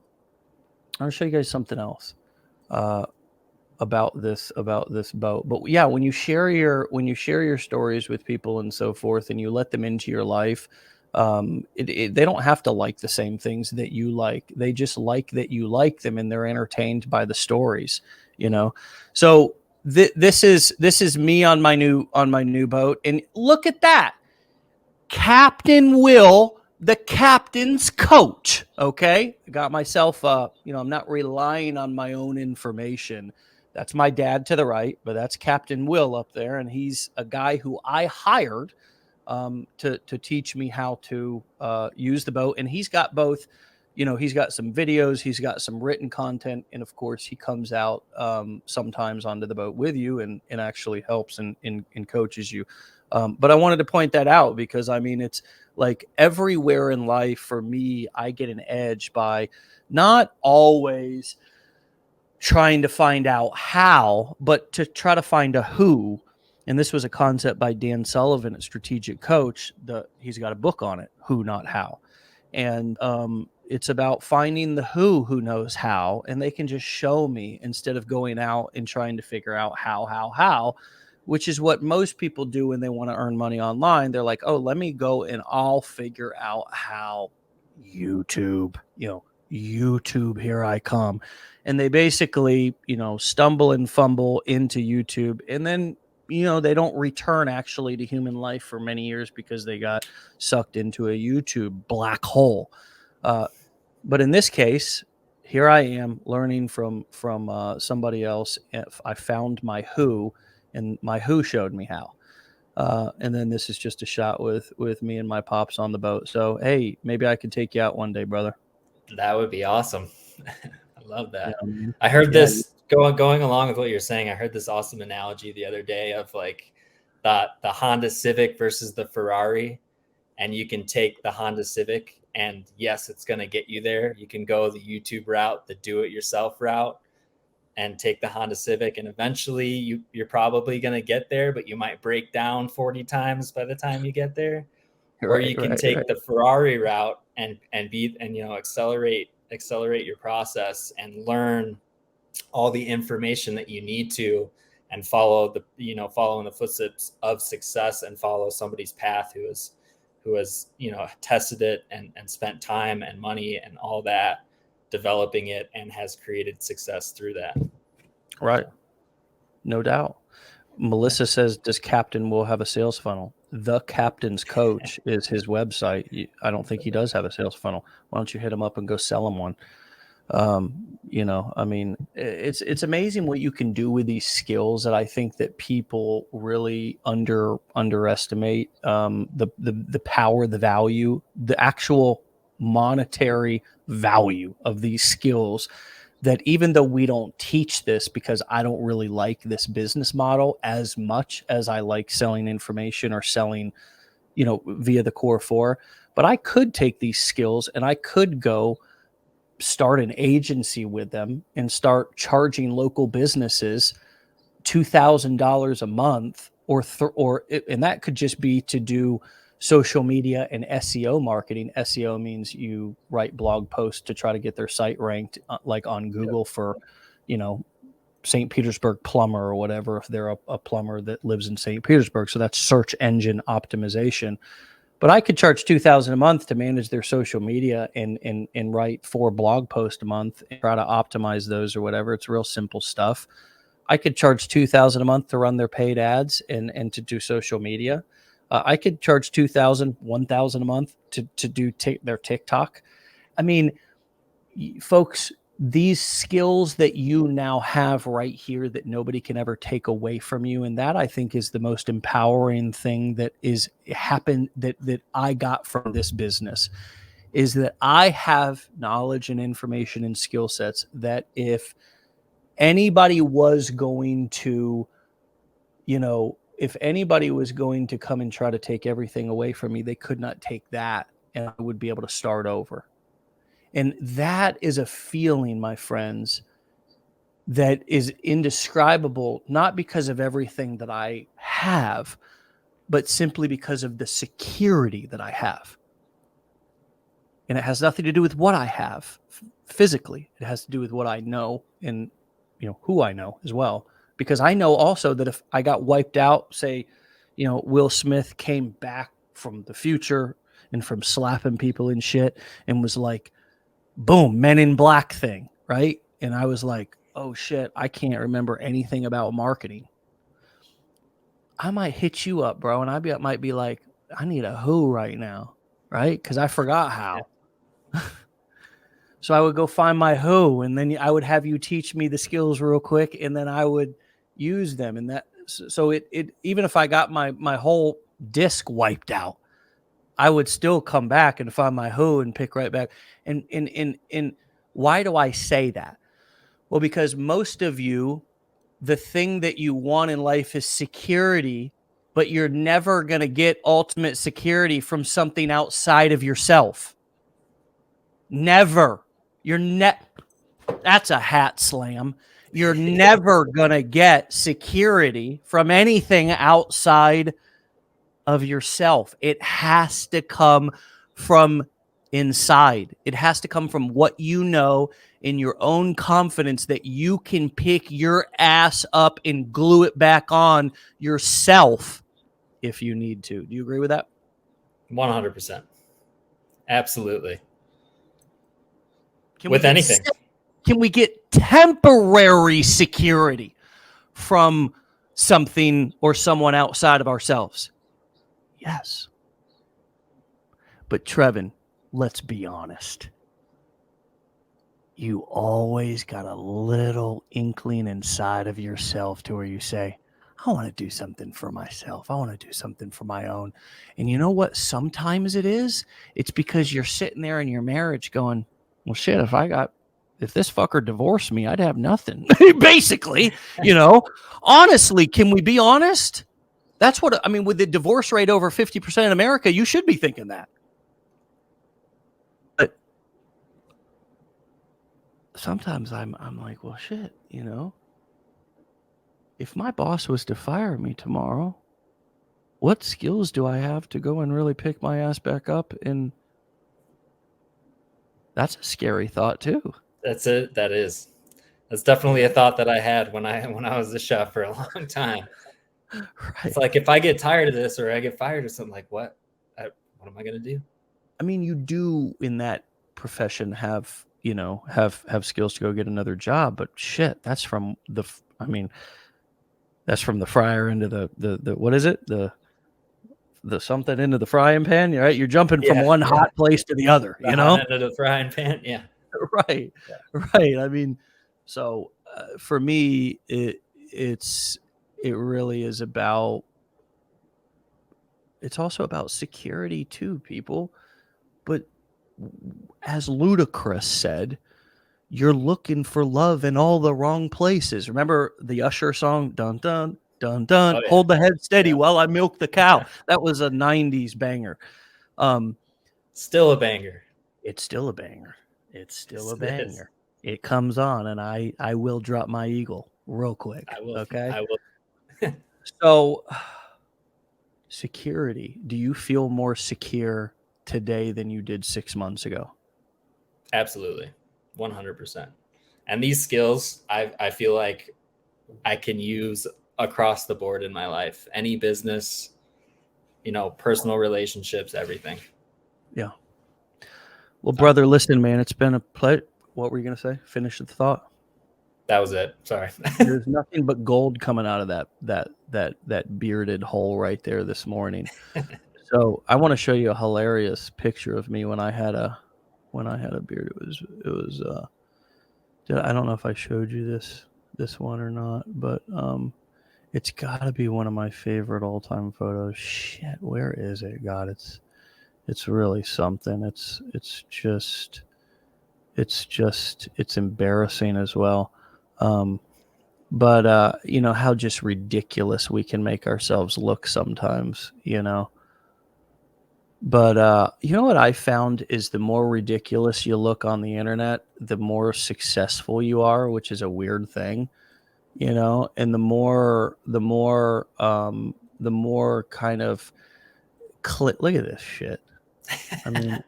to show you guys something else. Uh, about this boat. But yeah, when you share your stories with people and so forth, and you let them into your life, they don't have to like the same things that you like. They just like that you like them, and they're entertained by the stories. You know, so this is me on my new boat, and look at that. Captain Will, the captain's coach. Okay. I got myself, you know, I'm not relying on my own information. That's my dad to the right, but that's Captain Will up there. And he's a guy who I hired to teach me how to use the boat. And he's got both, you know, he's got some videos, he's got some written content, and of course, he comes out sometimes onto the boat with you and actually helps and coaches you. But I wanted to point that out because I mean, it's like everywhere in life for me, I get an edge by not always trying to find out how, but to try to find a who. And this was a concept by Dan Sullivan at Strategic Coach. He's got a book on it, Who Not How. And it's about finding the who knows how, and they can just show me instead of going out and trying to figure out how, which is what most people do when they want to earn money online. They're like, oh, let me go and I'll figure out how. YouTube, you know, YouTube, here I come. And they basically, you know, stumble and fumble into YouTube, and then, you know, they don't return actually to human life for many years because they got sucked into a YouTube black hole. Uh, but in this case, here I am learning from somebody else. If I found my who, and my who showed me how. And then this is just a shot with me and my pops on the boat. So hey, maybe I could take you out one day, brother. That would be awesome. I love Yeah, that. man. I heard Yeah, this going along with what you're saying. I heard this awesome analogy the other day of like the Honda Civic versus the Ferrari, and you can take the Honda Civic, and yes, it's going to get you there. You can go the YouTube route, the do-it-yourself route, and take the Honda Civic, and eventually you're probably going to get there, but you might break down 40 times by the time you get there. Or right, you can right, take right. the Ferrari route and you know accelerate your process and learn all the information that you need to, and follow follow in the footsteps of success, and follow somebody's path who has you know tested it and spent time and money and all that developing it, and has created success through that. Right. No doubt. Yeah. Melissa says, does Captain Will have a sales funnel? The Captain's Coach is his website. I don't think he does have a sales funnel. Why don't you hit him up and go sell him one? You know, I mean, it's amazing what you can do with these skills that I think that people really underestimate. The power, the value, the actual monetary value of these skills, that even though we don't teach this, because I don't really like this business model as much as I like selling information or selling, you know, via the core four, but I could take these skills and I could go start an agency with them and start charging local businesses $2,000 a month, and that could just be to do social media and SEO marketing. SEO means you write blog posts to try to get their site ranked, like on Google for, you know, St. Petersburg plumber or whatever, if they're a plumber that lives in St. Petersburg. So that's search engine optimization. But I could charge $2,000 a month to manage their social media and write 4 blog posts a month and try to optimize those or whatever. It's real simple stuff. I could charge $2,000 a month to run their paid ads and to do social media. I could charge $2,000, $1,000 a month to do their TikTok. I mean, folks, these skills that you now have right here that nobody can ever take away from you. And that, I think, is the most empowering thing that is happened that I got from this business, is that I have knowledge and information and skill sets that if anybody was going to, if anybody was going to come and try to take everything away from me, they could not take that, and I would be able to start over. And that is a feeling, my friends, that is indescribable, not because of everything that I have, but simply because of the security that I have. And it has nothing to do with what I have physically. It has to do with what I know and, who I know as well. Because I know also that if I got wiped out, say, Will Smith came back from the future and from slapping people and shit and was like, boom, Men in Black thing, right? And I was like, oh shit, I can't remember anything about marketing. I might hit you up, bro, and might be like, I need a who right now, right? Because I forgot how. So I would go find my who, and then I would have you teach me the skills real quick, and then I would use them. And that, so it even if I got my whole disc wiped out, I would still come back and find my who and pick right back. And why do I say that? Well, because most of you, the thing that you want in life is security, but you're never going to get ultimate security from something outside of yourself. Never. That's a hat slam. You're never going to get security from anything outside of yourself. It has to come from inside. It has to come from what you know in your own confidence that you can pick your ass up and glue it back on yourself if you need to. Do you agree with that? 100%. Absolutely. Can with anything. Can we get temporary security from something or someone outside of ourselves? Yes. But Trevin, let's be honest. You always got a little inkling inside of yourself to where you say, I want to do something for myself. I want to do something for my own. And you know what? Sometimes it's because you're sitting there in your marriage going, well, shit, if this fucker divorced me, I'd have nothing. Basically, honestly, can we be honest? That's what, I mean, with the divorce rate over 50% in America, you should be thinking that. But sometimes I'm like, well, shit, if my boss was to fire me tomorrow, what skills do I have to go and really pick my ass back up? And that's a scary thought too. That's definitely a thought that I had when I was a chef for a long time. Right. It's like, if I get tired of this or I get fired or something, like what am I going to do? I mean, you do in that profession have skills to go get another job, but shit, that's from the fryer into the what is it? The something into the frying pan, right? You're jumping from one hot place to the other, into the frying pan. Yeah. Right. Yeah. Right. I mean, so for me, it really is about, it's also about security too, people. But as Ludacris said, you're looking for love in all the wrong places. Remember the Usher song, dun, dun, dun, dun, oh, yeah. Hold the head steady while I milk the cow. That was a 90s banger. Still a banger. It's still a banger. It's still a banger. It comes on, and I will drop my eagle real quick. I will. Okay. I will. So, security. Do you feel more secure today than you did 6 months ago? Absolutely. 100%. And these skills, I feel like I can use across the board in my life. Any business, personal relationships, everything. Yeah. Well, brother, listen, man, it's been a pleasure. What were you going to say? Finish the thought. That was it. Sorry. There's nothing but gold coming out of that bearded hole right there this morning. So I want to show you a hilarious picture of me when I had a beard. I don't know if I showed you this one or not, but it's got to be one of my favorite all-time photos. Shit, where is it? God, it's really something. It's embarrassing as well. But you know how just ridiculous we can make ourselves look sometimes, you know. But you know what I found is the more ridiculous you look on the internet, the more successful you are, which is a weird thing, you know. And the more kind of look at this shit. I mean,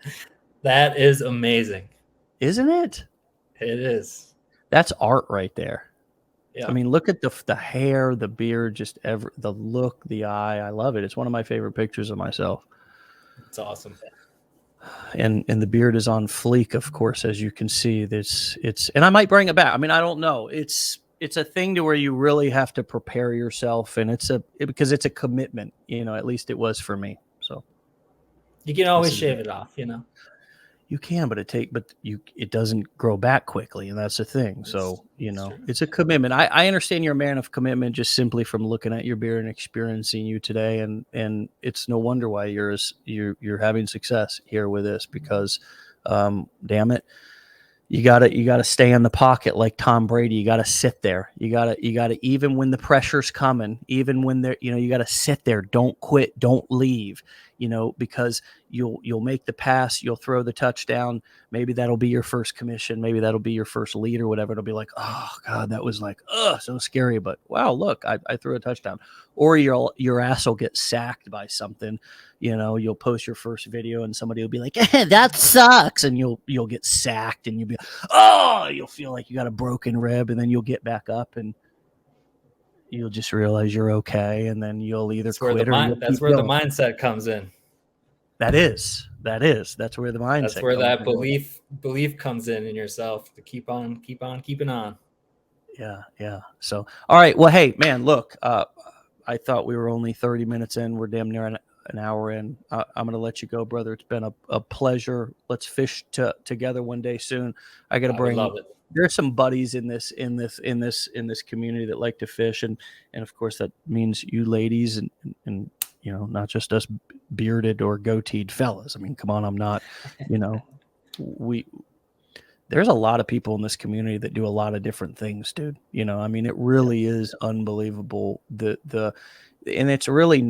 That is amazing. isn't it? It is. That's art right there. Yeah. I mean, look at the hair, the beard, just the look, the eye. I love it. It's one of my favorite pictures of myself. It's awesome. And the beard is on fleek, of course, as you can see. It's and I might bring it back. I mean, I don't know. It's a thing to where you really have to prepare yourself, and because it's a commitment. You know, at least it was for me. So you can always shave it off, you know. You can, but it doesn't grow back quickly, and that's the thing. So, you know, it's a commitment. I understand you're a man of commitment just simply from looking at your beard and experiencing you today, and it's no wonder why you're having success here with this because, damn it, you gotta stay in the pocket like Tom Brady. You gotta sit there. You gotta even when the pressure's coming, even when they're you gotta sit there. Don't quit. Don't leave. Because you'll make the pass, you'll throw the touchdown. Maybe that'll be your first commission. Maybe that'll be your first lead or whatever. It'll be like, oh God, that was like, so scary. But wow, look, I threw a touchdown. Or your ass will get sacked by something. You'll post your first video and somebody will be like, that sucks. And you'll get sacked and you'll be, you'll feel like you got a broken rib, and then you'll get back up and you'll just realize you're okay. And then you'll either quit or you'll that's where the mindset comes in. That's where the mindset. That's where that belief comes in yourself to keep on keeping on. Yeah. So, all right. Well, hey, man, look, I thought we were only 30 minutes in. We're damn near an hour in. I'm going to let you go, brother. It's been a pleasure. Let's fish together one day soon. I got to bring. Love it. There's some buddies in this community that like to fish, and of course that means you ladies and not just us bearded or goateed fellas. I mean, come on, I'm not. There's a lot of people in this community that do a lot of different things, dude. I mean, it really is unbelievable. And it's really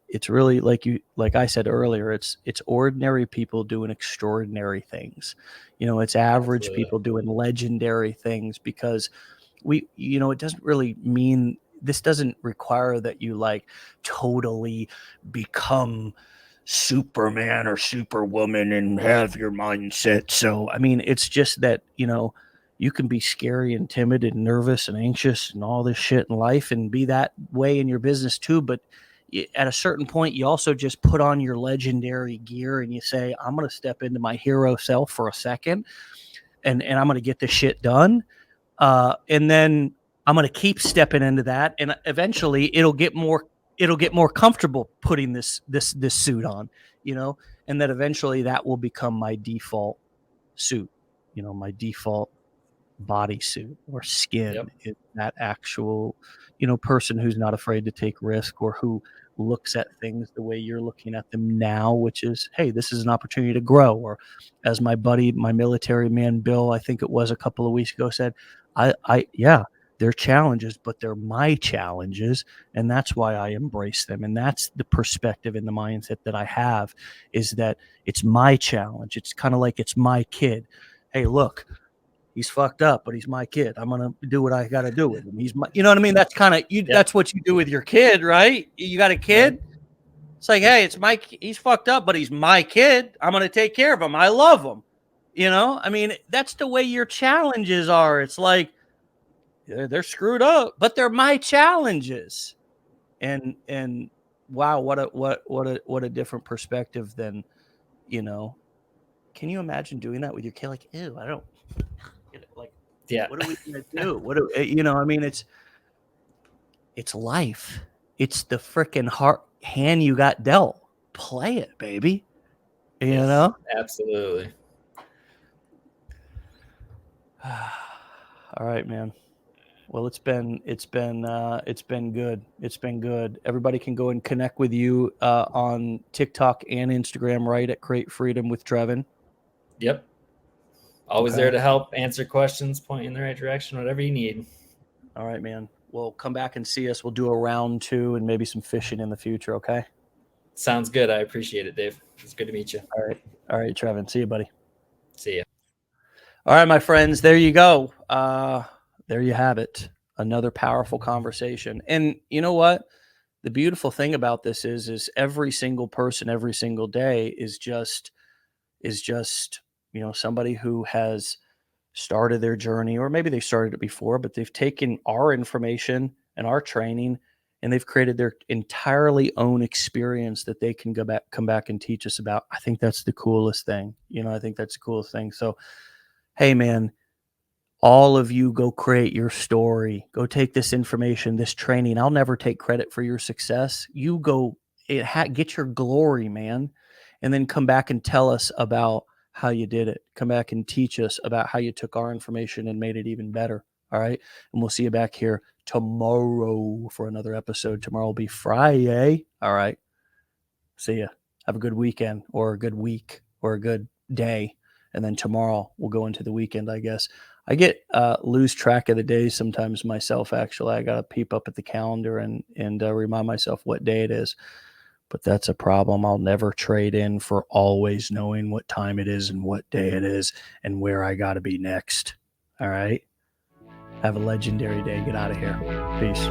it's really like I said earlier, it's ordinary people doing extraordinary things. It's average people doing legendary things, because it doesn't really mean, this doesn't require that you like totally become Superman or Superwoman and have your mindset. So, I mean, it's just that, you can be scary and timid and nervous and anxious and all this shit in life and be that way in your business too. But at a certain point, you also just put on your legendary gear and you say, I'm going to step into my hero self for a second and I'm going to get this shit done. And then I'm going to keep stepping into that. And eventually it'll get more comfortable putting this suit on, and that eventually that will become my default suit, my default bodysuit or skin. Is that actual, person who's not afraid to take risk, or who looks at things the way you're looking at them now, which is, hey, this is an opportunity to grow. Or as my buddy, my military man, Bill, I think it was a couple of weeks ago, said, they're challenges, but they're my challenges. And that's why I embrace them. And that's the perspective and the mindset that I have, is that it's my challenge. It's kind of like it's my kid. Hey, look, he's fucked up, but he's my kid. I'm going to do what I got to do with him. He's my, you know what I mean? That's kind of, that's what you do with your kid, right? You got a kid. It's like, hey, he's fucked up, but he's my kid. I'm going to take care of him. I love him. I mean, that's the way your challenges are. It's like, they're screwed up, but they're my challenges. And wow, what a different perspective than, can you imagine doing that with your kid? Like, ew, I don't like, what are we going to do? I mean, it's life. It's the freaking hand you got dealt. Play it, baby. You know? Absolutely. All right, man. Well, it's been good. It's been good. Everybody can go and connect with you on TikTok and Instagram, right, at Create Freedom with Trevin. Yep. Always Okay. there to help, answer questions, point you in the right direction, whatever you need. All right, man. Well, come back and see us. We'll do a round 2 and maybe some fishing in the future. Okay. Sounds good. I appreciate it, Dave. It's good to meet you. All right. All right, Trevin. See you, buddy. See ya. All right, my friends. There you go. There you have it. Another powerful conversation. And you know what? The beautiful thing about this is every single person, every single day is just somebody who has started their journey, or maybe they started it before, but they've taken our information and our training and they've created their entirely own experience that they can come back and teach us about. I think that's the coolest thing. I think that's the coolest thing. So, hey man, all of you go create your story. Go take this information, this training. I'll never take credit for your success. You go get your glory, man, and then come back and tell us about how you did it. Come back and teach us about how you took our information and made it even better. All right. And we'll see you back here tomorrow for another episode. Tomorrow will be Friday. All right. See ya. Have a good weekend or a good week or a good day. And then tomorrow we'll go into the weekend, I guess. I get lose track of the days sometimes myself. Actually, I got to peep up at the calendar and remind myself what day it is. But that's a problem. I'll never trade in for always knowing what time it is and what day it is and where I got to be next. All right. Have a legendary day. Get out of here. Peace.